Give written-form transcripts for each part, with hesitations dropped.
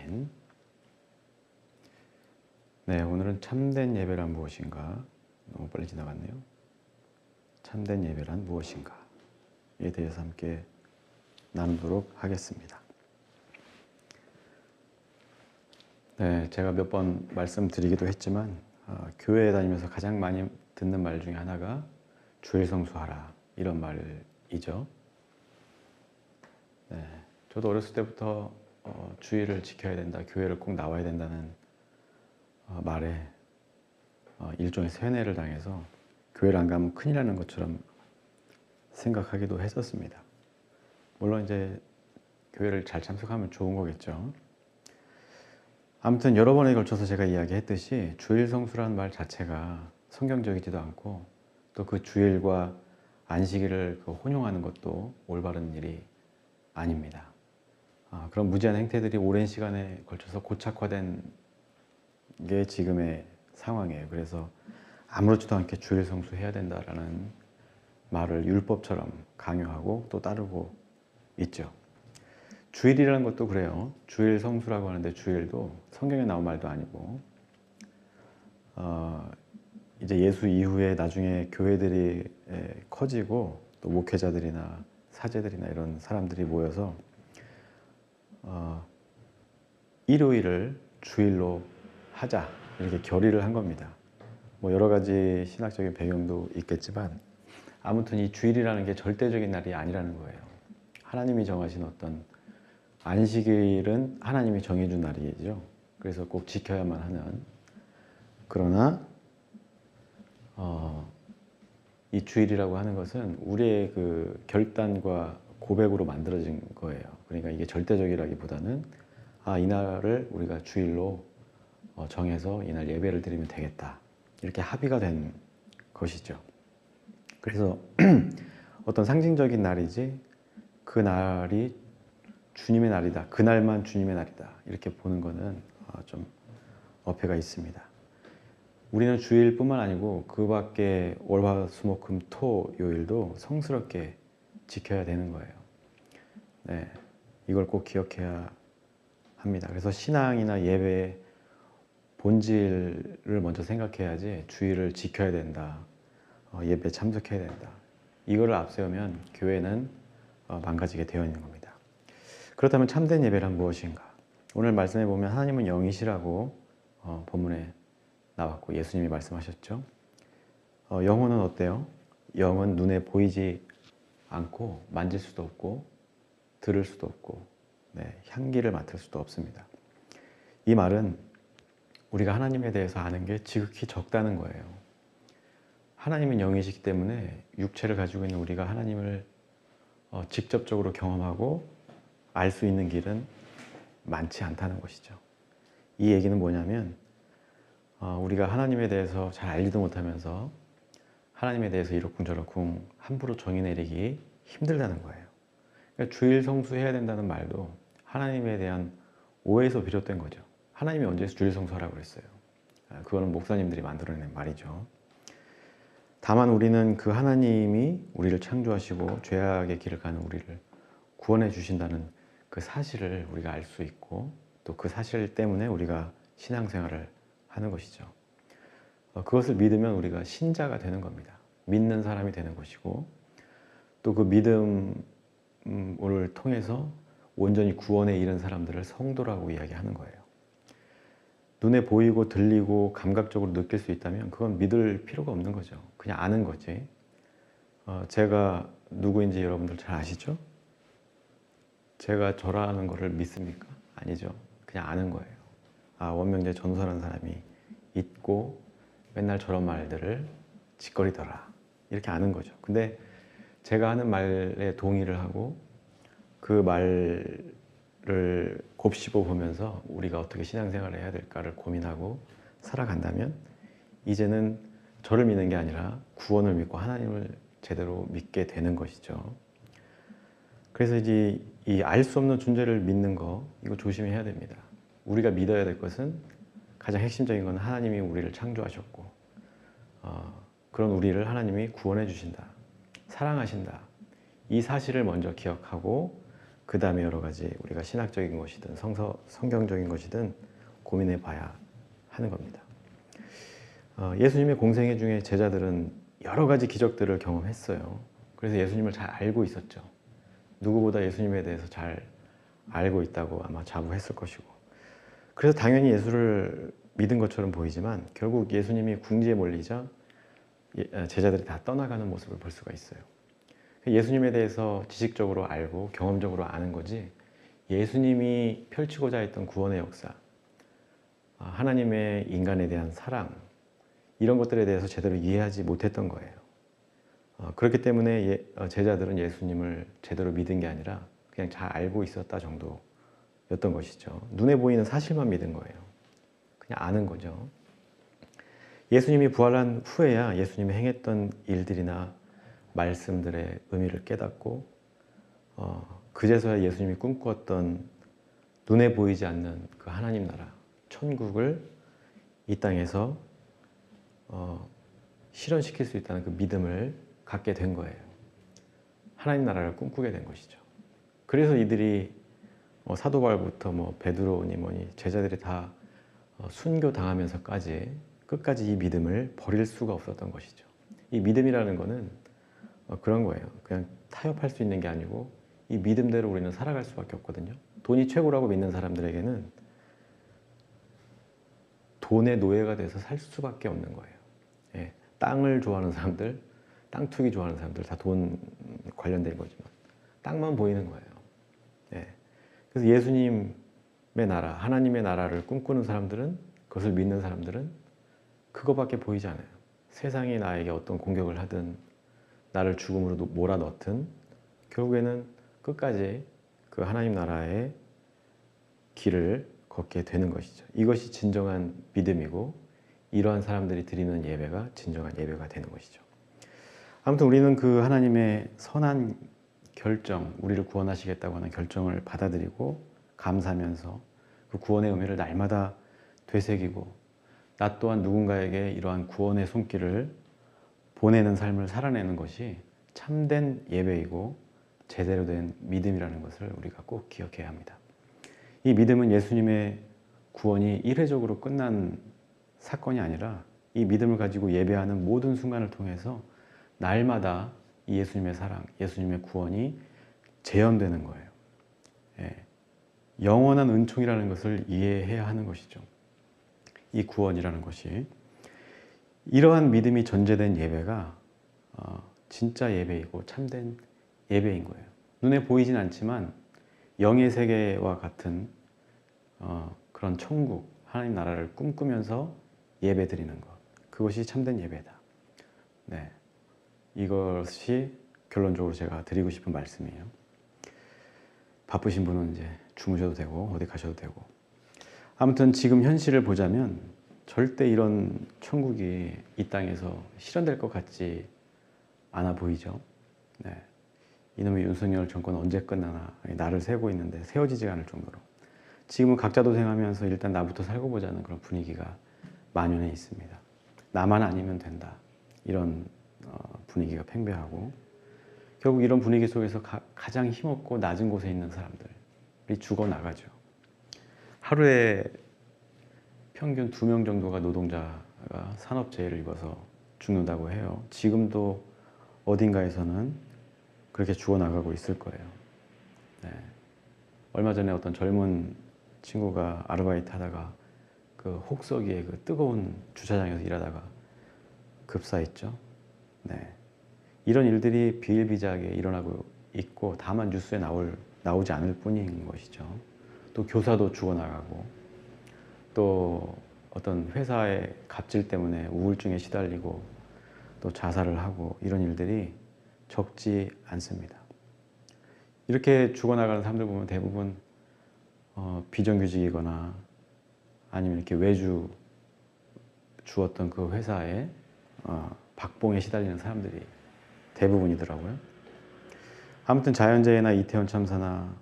아멘. 네, 오늘은 참된 예배란 무엇인가? 너무 빨리 지나갔네요. 참된 예배란 무엇인가? 에 대해서 함께 나누도록 하겠습니다. 네, 제가 몇 번 말씀드리기도 했지만 교회에 다니면서 가장 많이 듣는 말 중에 하나가 주일 성수하라 이런 말이죠. 네, 저도 어렸을 때부터 주일을 지켜야 된다, 교회를 꼭 나와야 된다는 말에 일종의 세뇌를 당해서 교회를 안 가면 큰일 나는 것처럼 생각하기도 했었습니다. 물론 이제 교회를 잘 참석하면 좋은 거겠죠. 아무튼 여러 번에 걸쳐서 제가 이야기했듯이 주일 성수라는 말 자체가 성경적이지도 않고 또 그 주일과 안식일을 혼용하는 것도 올바른 일이 아닙니다. 그런 무지한 행태들이 오랜 시간에 걸쳐서 고착화된 게 지금의 상황이에요. 그래서 아무렇지도 않게 주일 성수해야 된다라는 말을 율법처럼 강요하고 또 따르고 있죠. 주일이라는 것도 그래요. 주일 성수라고 하는데 주일도 성경에 나온 말도 아니고 이제 예수 이후에 나중에 교회들이 커지고 또 목회자들이나 사제들이나 이런 사람들이 모여서 일요일을 주일로 하자 이렇게 결의를 한 겁니다. 뭐 여러 가지 신학적인 배경도 있겠지만 아무튼 이 주일이라는 게 절대적인 날이 아니라는 거예요. 하나님이 정하신 어떤 안식일은 하나님이 정해준 날이죠. 그래서 꼭 지켜야만 하는. 그러나 이 주일이라고 하는 것은 우리의 그 결단과 고백으로 만들어진 거예요. 그러니까 이게 절대적이라기보다는 이날을 우리가 주일로 정해서 이날 예배를 드리면 되겠다. 이렇게 합의가 된 것이죠. 그래서 어떤 상징적인 날이지 그 날이 주님의 날이다. 그날만 주님의 날이다. 이렇게 보는 것은 좀 어폐가 있습니다. 우리는 주일뿐만 아니고 그 밖에 월화수목금토요일도 성스럽게 지켜야 되는 거예요. 네, 이걸 꼭 기억해야 합니다. 그래서 신앙이나 예배의 본질을 먼저 생각해야지 주일을 지켜야 된다. 예배에 참석해야 된다. 이거를 앞세우면 교회는 망가지게 되어 있는 겁니다. 그렇다면 참된 예배란 무엇인가? 오늘 말씀해 보면 하나님은 영이시라고 본문에 나왔고 예수님이 말씀하셨죠. 영혼은 어때요? 영은 눈에 보이지 않고 만질 수도 없고 들을 수도 없고 향기를 맡을 수도 없습니다. 이 말은 우리가 하나님에 대해서 아는 게 지극히 적다는 거예요. 하나님은 영이시기 때문에 육체를 가지고 있는 우리가 하나님을 직접적으로 경험하고 알 수 있는 길은 많지 않다는 것이죠. 이 얘기는 뭐냐면 우리가 하나님에 대해서 잘 알지도 못하면서 하나님에 대해서 이러쿵저러쿵 함부로 정의 내리기 힘들다는 거예요. 그러니까 주일 성수해야 된다는 말도 하나님에 대한 오해에서 비롯된 거죠. 하나님이 언제 주일 성수하라고 그랬어요? 그거는 목사님들이 만들어낸 말이죠. 다만 우리는 그 하나님이 우리를 창조하시고 죄악의 길을 가는 우리를 구원해 주신다는 그 사실을 우리가 알 수 있고 또 그 사실 때문에 우리가 신앙생활을 하는 것이죠. 그것을 믿으면 우리가 신자가 되는 겁니다. 믿는 사람이 되는 것이고 또 그 믿음을 통해서 온전히 구원에 이른 사람들을 성도라고 이야기하는 거예요. 눈에 보이고 들리고 감각적으로 느낄 수 있다면 그건 믿을 필요가 없는 거죠. 그냥 아는 거지. 제가 누구인지 여러분들 잘 아시죠? 제가 저라는 거를 믿습니까? 아니죠. 그냥 아는 거예요. 원명재 전우사라는 사람이 있고 맨날 저런 말들을 짓거리더라. 이렇게 아는 거죠. 근데 제가 하는 말에 동의를 하고 그 말을 곱씹어 보면서 우리가 어떻게 신앙생활을 해야 될까를 고민하고 살아간다면 이제는 저를 믿는 게 아니라 구원을 믿고 하나님을 제대로 믿게 되는 것이죠. 그래서 이제 이 알 수 없는 존재를 믿는 거 이거 조심해야 됩니다. 우리가 믿어야 될 것은 가장 핵심적인 건 하나님이 우리를 창조하셨고 그런 우리를 하나님이 구원해 주신다. 사랑하신다. 이 사실을 먼저 기억하고 그 다음에 여러 가지 우리가 신학적인 것이든 성경적인 것이든 고민해 봐야 하는 겁니다. 예수님의 공생애 중에 제자들은 여러 가지 기적들을 경험했어요. 그래서 예수님을 잘 알고 있었죠. 누구보다 예수님에 대해서 잘 알고 있다고 아마 자부했을 것이고, 그래서 당연히 예수를 믿은 것처럼 보이지만 결국 예수님이 궁지에 몰리자 제자들이 다 떠나가는 모습을 볼 수가 있어요. 예수님에 대해서 지식적으로 알고 경험적으로 아는 거지, 예수님이 펼치고자 했던 구원의 역사, 하나님의 인간에 대한 사랑, 이런 것들에 대해서 제대로 이해하지 못했던 거예요. 그렇기 때문에 제자들은 예수님을 제대로 믿은 게 아니라 그냥 잘 알고 있었다 정도였던 것이죠. 눈에 보이는 사실만 믿은 거예요. 그냥 아는 거죠. 예수님이 부활한 후에야 예수님이 행했던 일들이나 말씀들의 의미를 깨닫고, 그제서야 예수님이 꿈꾸었던 눈에 보이지 않는 그 하나님 나라, 천국을 이 땅에서 실현시킬 수 있다는 그 믿음을 갖게 된 거예요. 하나님 나라를 꿈꾸게 된 것이죠. 그래서 이들이 사도 바울부터 베드로니 뭐니 제자들이 다 순교당하면서까지 끝까지 이 믿음을 버릴 수가 없었던 것이죠. 이 믿음이라는 거는 그런 거예요. 그냥 타협할 수 있는 게 아니고 이 믿음대로 우리는 살아갈 수밖에 없거든요. 돈이 최고라고 믿는 사람들에게는 돈의 노예가 돼서 살 수밖에 없는 거예요. 예, 땅을 좋아하는 사람들, 땅 투기 좋아하는 사람들 다 돈 관련된 거지만 땅만 보이는 거예요. 예, 그래서 예수님의 나라, 하나님의 나라를 꿈꾸는 사람들은, 그것을 믿는 사람들은 그거밖에 보이지 않아요. 세상이 나에게 어떤 공격을 하든 나를 죽음으로 몰아넣든 결국에는 끝까지 그 하나님 나라의 길을 걷게 되는 것이죠. 이것이 진정한 믿음이고, 이러한 사람들이 드리는 예배가 진정한 예배가 되는 것이죠. 아무튼 우리는 그 하나님의 선한 결정, 우리를 구원하시겠다고 하는 결정을 받아들이고 감사하면서 그 구원의 의미를 날마다 되새기고, 나 또한 누군가에게 이러한 구원의 손길을 보내는 삶을 살아내는 것이 참된 예배이고 제대로 된 믿음이라는 것을 우리가 꼭 기억해야 합니다. 이 믿음은 예수님의 구원이 이례적으로 끝난 사건이 아니라 이 믿음을 가지고 예배하는 모든 순간을 통해서 날마다 이 예수님의 사랑, 예수님의 구원이 재현되는 거예요. 예. 영원한 은총이라는 것을 이해해야 하는 것이죠. 이 구원이라는 것이. 이러한 믿음이 전제된 예배가 진짜 예배이고 참된 예배인 거예요. 눈에 보이진 않지만 영의 세계와 같은 그런 천국, 하나님 나라를 꿈꾸면서 예배 드리는 것, 그것이 참된 예배다. 네, 이것이 결론적으로 제가 드리고 싶은 말씀이에요. 바쁘신 분은 이제 주무셔도 되고 어디 가셔도 되고, 아무튼 지금 현실을 보자면 절대 이런 천국이 이 땅에서 실현될 것 같지 않아 보이죠. 네. 이놈의 윤석열 정권 언제 끝나나 나를 세고 있는데 세워지지가 않을 정도로 지금은 각자 도생하면서 일단 나부터 살고 보자는 그런 분위기가 만연해 있습니다. 나만 아니면 된다, 이런 분위기가 팽배하고, 결국 이런 분위기 속에서 가장 힘없고 낮은 곳에 있는 사람들이 죽어나가죠. 하루에 평균 2명 정도가 노동자가 산업재해를 입어서 죽는다고 해요. 지금도 어딘가에서는 그렇게 죽어나가고 있을 거예요. 네. 얼마 전에 어떤 젊은 친구가 아르바이트 하다가 그 혹서기에 그 뜨거운 주차장에서 일하다가 급사했죠. 네. 이런 일들이 비일비재하게 일어나고 있고, 다만 뉴스에 나오지 않을 뿐인 것이죠. 또 교사도 죽어나가고, 또 어떤 회사의 갑질 때문에 우울증에 시달리고 또 자살을 하고, 이런 일들이 적지 않습니다. 이렇게 죽어나가는 사람들 보면 대부분 비정규직이거나 아니면 이렇게 외주 주었던 그 회사에 박봉에 시달리는 사람들이 대부분이더라고요. 아무튼 자연재해나 이태원 참사나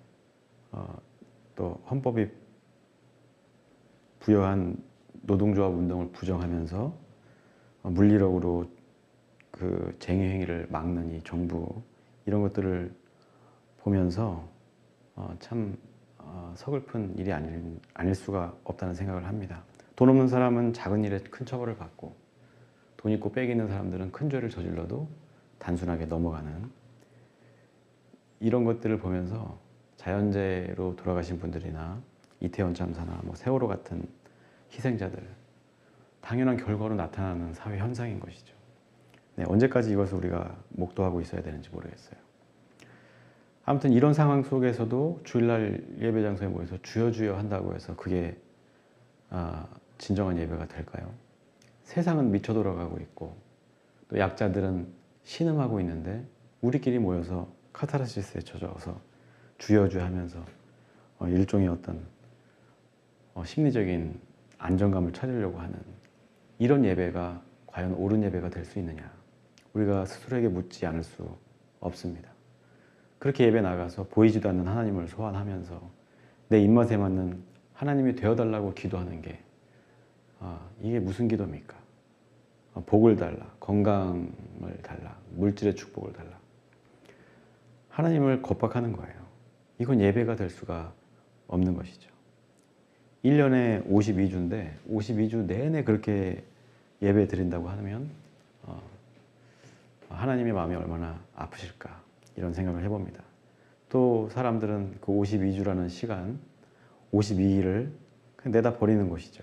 또 헌법이 부여한 노동조합 운동을 부정하면서 물리력으로 그 쟁의 행위를 막는 이 정부, 이런 것들을 보면서 참 서글픈 일이 아닐 수가 없다는 생각을 합니다. 돈 없는 사람은 작은 일에 큰 처벌을 받고 돈 있고 빽 있는 사람들은 큰 죄를 저질러도 단순하게 넘어가는 이런 것들을 보면서 자연재해로 돌아가신 분들이나 이태원 참사나 뭐 세월호 같은 희생자들 당연한 결과로 나타나는 사회 현상인 것이죠. 네, 언제까지 이것을 우리가 목도하고 있어야 되는지 모르겠어요. 아무튼 이런 상황 속에서도 주일날 예배 장소에 모여서 주여 주여 한다고 해서 그게 진정한 예배가 될까요? 세상은 미쳐 돌아가고 있고 또 약자들은 신음하고 있는데 우리끼리 모여서 카타르시스에 젖어서 주여 주여 하면서 일종의 어떤 심리적인 안정감을 찾으려고 하는 이런 예배가 과연 옳은 예배가 될 수 있느냐, 우리가 스스로에게 묻지 않을 수 없습니다. 그렇게 예배 나가서 보이지도 않는 하나님을 소환하면서 내 입맛에 맞는 하나님이 되어달라고 기도하는 게 이게 무슨 기도입니까? 복을 달라, 건강을 달라, 물질의 축복을 달라. 하나님을 겁박하는 거예요. 이건 예배가 될 수가 없는 것이죠. 1년에 52주인데 52주 내내 그렇게 예배 드린다고 하면 하나님의 마음이 얼마나 아프실까 이런 생각을 해봅니다. 또 사람들은 그 52주라는 시간 52일을 그냥 내다 버리는 것이죠.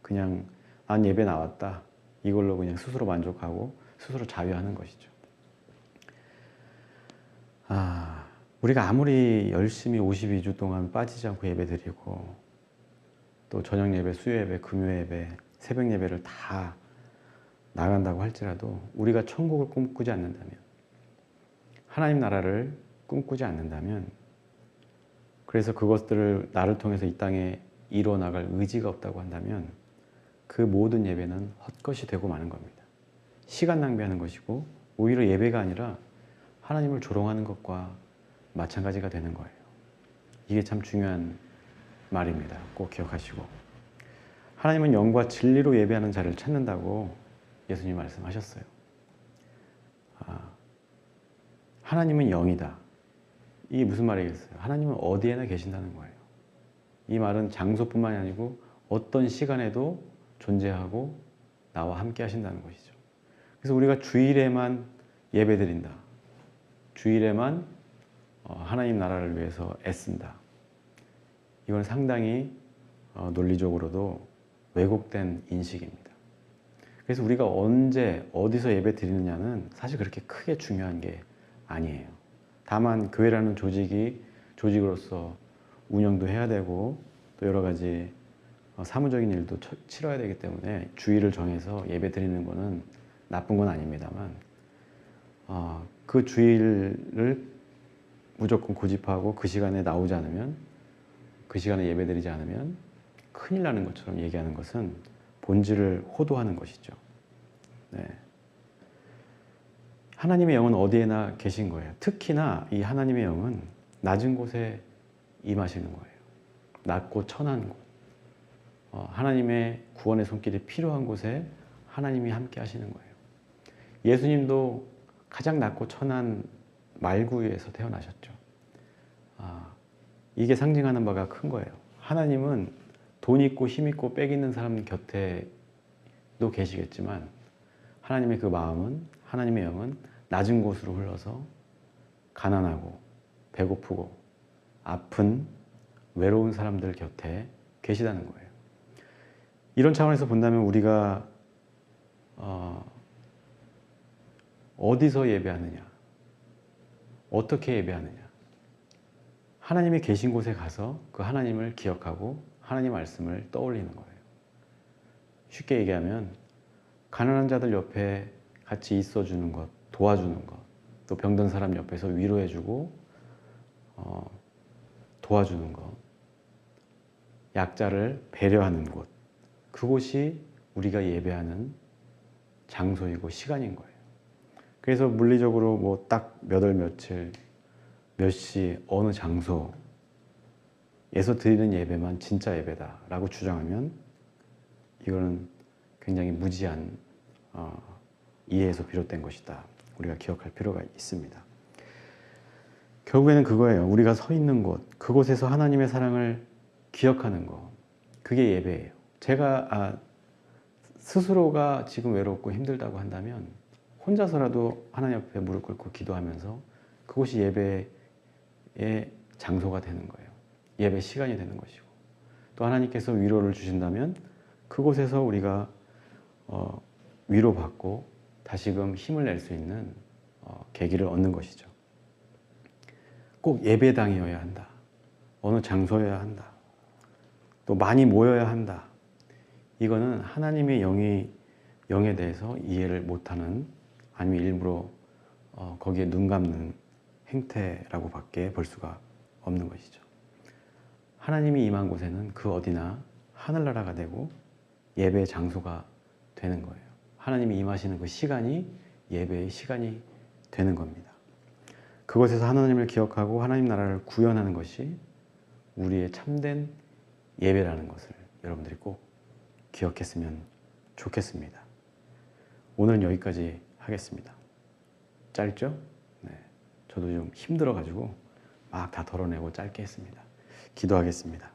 그냥 난 예배 나왔다 이걸로 그냥 스스로 만족하고 스스로 자유하는 것이죠. 우리가 아무리 열심히 52주 동안 빠지지 않고 예배 드리고 또 저녁 예배, 수요 예배, 금요 예배, 새벽 예배를 다 나간다고 할지라도 우리가 천국을 꿈꾸지 않는다면, 하나님 나라를 꿈꾸지 않는다면, 그래서 그것들을 나를 통해서 이 땅에 이루어 나갈 의지가 없다고 한다면 그 모든 예배는 헛것이 되고 마는 겁니다. 시간 낭비하는 것이고 오히려 예배가 아니라 하나님을 조롱하는 것과 마찬가지가 되는 거예요. 이게 참 중요한 말입니다. 꼭 기억하시고, 하나님은 영과 진리로 예배하는 자를 찾는다고 예수님 말씀하셨어요. 하나님은 영이다. 이게 무슨 말이겠어요? 하나님은 어디에나 계신다는 거예요. 이 말은 장소뿐만이 아니고 어떤 시간에도 존재하고 나와 함께 하신다는 것이죠. 그래서 우리가 주일에만 예배 드린다, 주일에만 하나님 나라를 위해서 애쓴다, 이건 상당히 논리적으로도 왜곡된 인식입니다. 그래서 우리가 언제 어디서 예배 드리느냐는 사실 그렇게 크게 중요한 게 아니에요. 다만 교회라는 조직으로서 운영도 해야 되고 또 여러 가지 사무적인 일도 치러야 되기 때문에 주일을 정해서 예배 드리는 거는 나쁜 건 아닙니다만 그 주일을 무조건 고집하고 그 시간에 나오지 않으면, 그 시간에 예배 드리지 않으면 큰일 나는 것처럼 얘기하는 것은 본질을 호도하는 것이죠. 네. 하나님의 영은 어디에나 계신 거예요. 특히나 이 하나님의 영은 낮은 곳에 임하시는 거예요. 낮고 천한 곳, 하나님의 구원의 손길이 필요한 곳에 하나님이 함께 하시는 거예요. 예수님도 가장 낮고 천한 말구에서 태어나셨죠. 이게 상징하는 바가 큰 거예요. 하나님은 돈 있고 힘 있고 빽 있는 사람 곁에도 계시겠지만 하나님의 그 마음은, 하나님의 영은 낮은 곳으로 흘러서 가난하고 배고프고 아픈 외로운 사람들 곁에 계시다는 거예요. 이런 차원에서 본다면 우리가 어디서 예배하느냐, 어떻게 예배하느냐, 하나님이 계신 곳에 가서 그 하나님을 기억하고 하나님 말씀을 떠올리는 거예요. 쉽게 얘기하면 가난한 자들 옆에 같이 있어주는 것, 도와주는 것, 또 병든 사람 옆에서 위로해주고 도와주는 것, 약자를 배려하는 곳, 그곳이 우리가 예배하는 장소이고 시간인 거예요. 그래서 물리적으로 뭐 딱 몇 월 며칠 몇 시 어느 장소에서 드리는 예배만 진짜 예배다라고 주장하면 이거는 굉장히 무지한 이해에서 비롯된 것이다. 우리가 기억할 필요가 있습니다. 결국에는 그거예요. 우리가 서 있는 곳, 그곳에서 하나님의 사랑을 기억하는 것. 그게 예배예요. 제가 스스로가 지금 외롭고 힘들다고 한다면 혼자서라도 하나님 앞에 무릎 꿇고 기도하면서 그곳이 예배의 장소가 되는 거예요. 예배 시간이 되는 것이고, 또 하나님께서 위로를 주신다면 그곳에서 우리가 위로받고 다시금 힘을 낼 수 있는 계기를 얻는 것이죠. 꼭 예배당이어야 한다. 어느 장소여야 한다. 또 많이 모여야 한다. 이거는 하나님의 영에 대해서 이해를 못하는, 아니면 일부러 거기에 눈 감는 행태라고 밖에 볼 수가 없는 것이죠. 하나님이 임한 곳에는 그 어디나 하늘나라가 되고 예배의 장소가 되는 거예요. 하나님이 임하시는 그 시간이 예배의 시간이 되는 겁니다. 그곳에서 하나님을 기억하고 하나님 나라를 구현하는 것이 우리의 참된 예배라는 것을 여러분들이 꼭 기억했으면 좋겠습니다. 오늘은 여기까지 하겠습니다. 짧죠? 네. 저도 좀 힘들어가지고 막 다 덜어내고 짧게 했습니다. 기도하겠습니다.